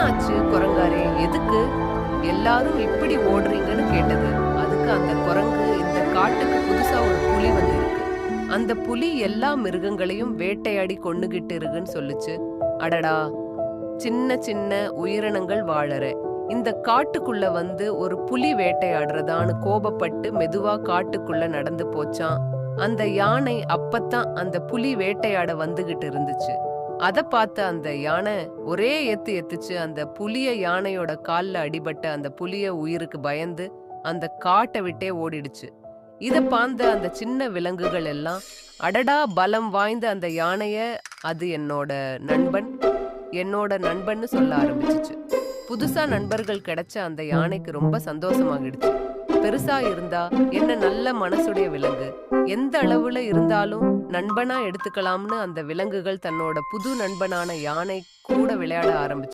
ஆச்சு குரங்காரே, எதுக்கு எல்லாரும் இப்படி ஓடுறீங்கன்னு கேட்டது. அதுக்கு அந்த குரங்கு, இந்த காட்டுக்கு புதுசா ஒரு புலி வந்திருக்கு. அந்த புலி எல்லா மிருகங்களையும் வேட்டையாடி கொன்னுகிட்டு இருக்குன்னு சொல்லுச்சு. அடடா, சின்ன சின்ன உயிரினங்கள் வாழற இந்த காட்டுக்குள்ள வந்து ஒரு புலி வேட்டையாடுறதான்னு கோபப்பட்டு மெதுவா காட்டுக்குள்ள நடந்து போச்சான். அந்த யானை அப்பத்தான் அந்த புலி வேட்டையாட வந்துகிட்டு இருந்துச்சு. அத பார்த்த அந்த யானை ஒரே எத்து எத்துச்சு. அந்த புலிய யானையோட கால்ல அடிபட்ட அந்த புலிய உயிருக்கு பயந்து அந்த காட்டை விட்டே ஓடிடுச்சு. இத பார்த்த அந்த சின்ன விலங்குகள் எல்லாம், அடடா, பலம் வாய்ந்த அந்த யானைய அது என்னோட நண்பன்னு சொல்ல ஆரம்பிச்சுச்சு. புதுசா நண்பர்கள் கிடைச்ச அந்த யானைக்கு ரொம்ப சந்தோஷமாகிடுச்சு. பெருசா இருந்தா என்ன, நல்ல மனசுடைய விலங்கு, எந்த அளவுல இருந்தாலும் நண்பனா எடுத்துக்கலாம்னு அந்த விலங்குகள் தன்னோட புது நண்பனான யானை கூட விளையாட ஆரம்பிச்சு.